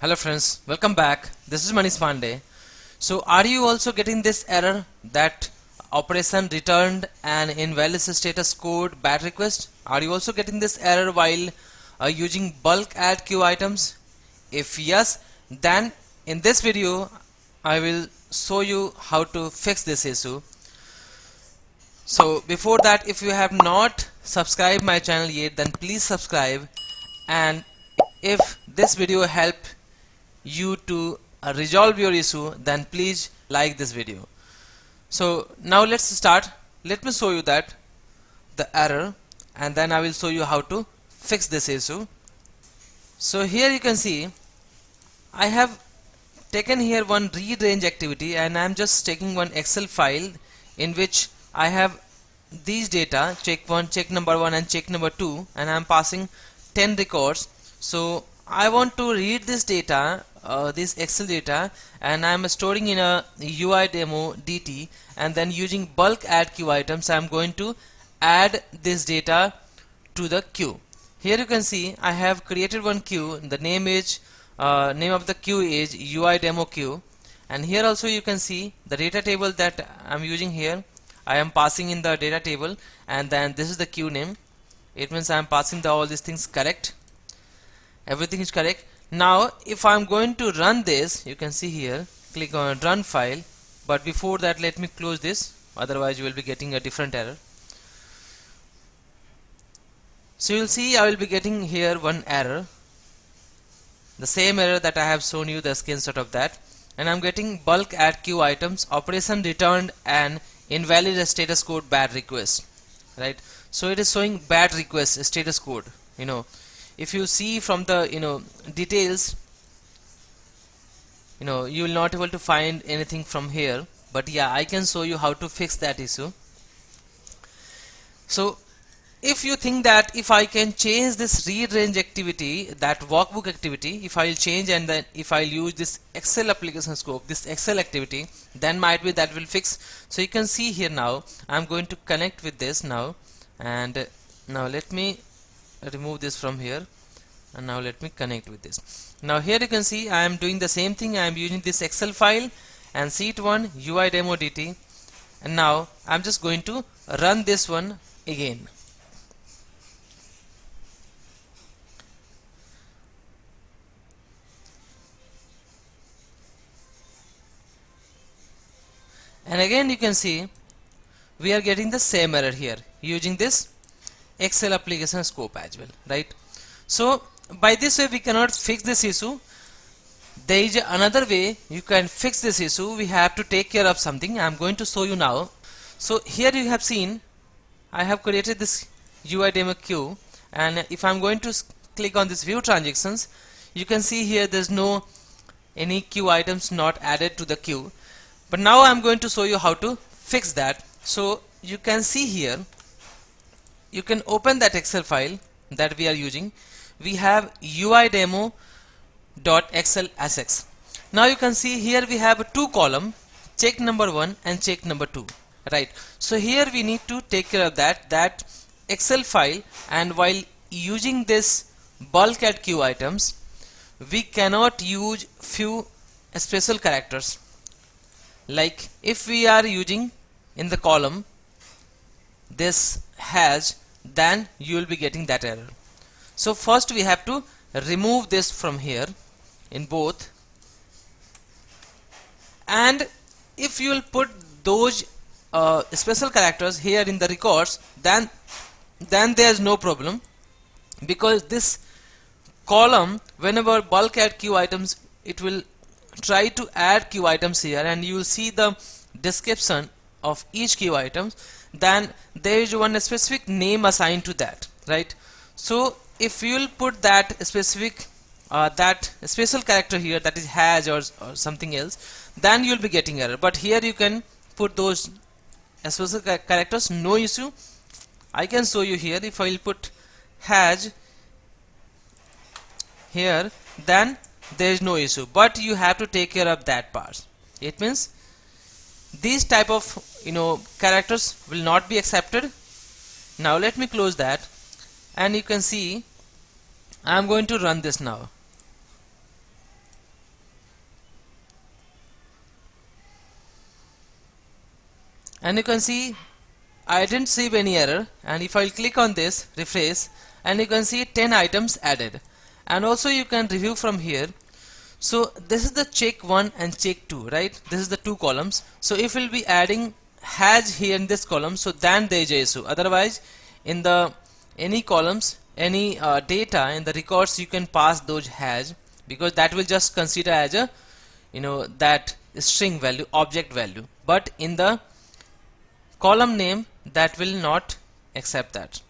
Hello friends, welcome back. This is Manish Pandey. So are you also getting this error that operation returned an invalid status code bad request? Are you also getting this error while using bulk add queue items? If yes, then in this video I will show you how to fix this issue. So before that, if you have not subscribed my channel yet, then please subscribe, and if this video helped you to resolve your issue, then please like this video. So now let's start. Let me show you that the error, and then I will show you how to fix this issue. So here you can see I have taken here one read range activity, and I am just taking one Excel file in which I have these data, check 1, check number 1 and check number 2, and I am passing 10 records. So I want to read this data, this Excel data, and I am storing in a UI demo DT, and then using bulk add queue items I am going to add this data to the queue. Here you can see I have created one queue. The name of the queue is UI demo queue, and here also you can see the data table that I am using here. I am passing in the data table, and then this is the queue name. It means I am passing all these things correct. Everything is correct. Now if I am going to run this, you can see here, click on run file, but before that let me close this, otherwise you will be getting a different error. So you will see I will be getting here one error, the same error that I have shown you the screenshot of that, and I'm getting bulk add queue items operation returned an invalid status code bad request, right? So it is showing bad request status code. If you see from the details, you will not able to find anything from here, but yeah, I can show you how to fix that issue. So if you think that if I can change this read range activity, that workbook activity, if I'll change and then if I'll use this Excel application scope, this Excel activity, then might be that will fix. So you can see here now I'm going to connect with this now, and now let me remove this from here, and now let me connect with this. Now here you can see I am doing the same thing. I am using this Excel file and sheet1 UI demo DT, and now I'm just going to run this one again. And again you can see we are getting the same error here using this Excel application scope as well, right? So by this way we cannot fix this issue. There is another way you can fix this issue. We have to take care of something. I am going to show you now. So here you have seen I have created this UI demo queue, and if I am going to click on this view transactions, you can see here there's no any queue items not added to the queue. But now I'm going to show you how to fix that. So you can see here, you can open that Excel file that we are using. We have UI demo.xlsx. Now you can see here we have two columns, check number 1 and check number 2, right? So here we need to take care of that Excel file, and while using this bulk add queue items, we cannot use few special characters. Like if we are using in the column this hash, then you will be getting that error. So first we have to remove this from here in both, and if you will put those special characters here in the records, then there is no problem, because this column, whenever bulk add queue items, it will try to add queue items here, and you will see the description of each queue item. Then there is one specific name assigned to that, right? So if you will put that specific that special character here, that is hash or something else, then you will be getting error. But here you can put those special characters, no issue. I can show you here. If I will put hash here, then there is no issue, but you have to take care of that part. It means these type of characters will not be accepted. Now let me close that, and you can see I am going to run this now. and you can see I didn't receive any error, and if I'll click on this, refresh, and you can see 10 items added. And also you can review from here. So this is the check 1 and check 2, right? This is the two columns. So if we'll be adding has here in this column, so then there is a issue. Otherwise, in the any columns, any data in the records, you can pass those has, because that will just consider as a that string value, object value. But in the column name, that will not accept that,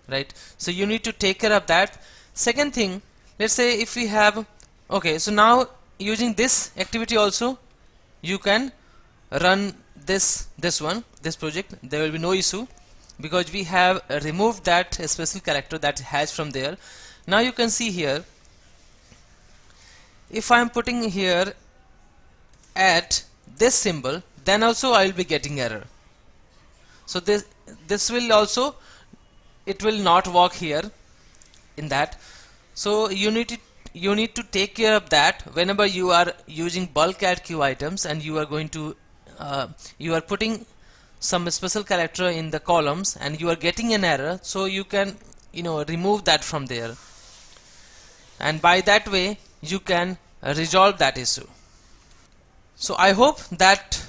right? So you need to take care of that. Second thing, let's say if we have okay, so now using this activity also you can run this project. There will be no issue because we have removed that special character that has from there. Now you can see here, if I am putting here at this symbol, then also I will be getting error. So this will also, it will not work here in that. So you need to take care of that whenever you are using bulk add queue items, and you are going to you are putting some special character in the columns and you are getting an error. So you can remove that from there, and by that way you can resolve that issue. So I hope that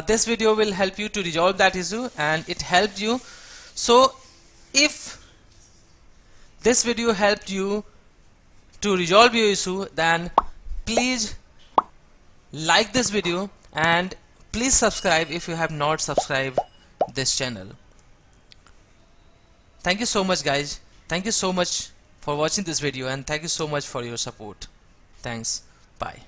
this video will help you to resolve that issue, and it helped you. So if this video helped you to resolve your issue, then please like this video and please subscribe if you have not subscribed this channel. Thank you so much guys. Thank you so much for watching this video, and thank you so much for your support. Thanks. Bye.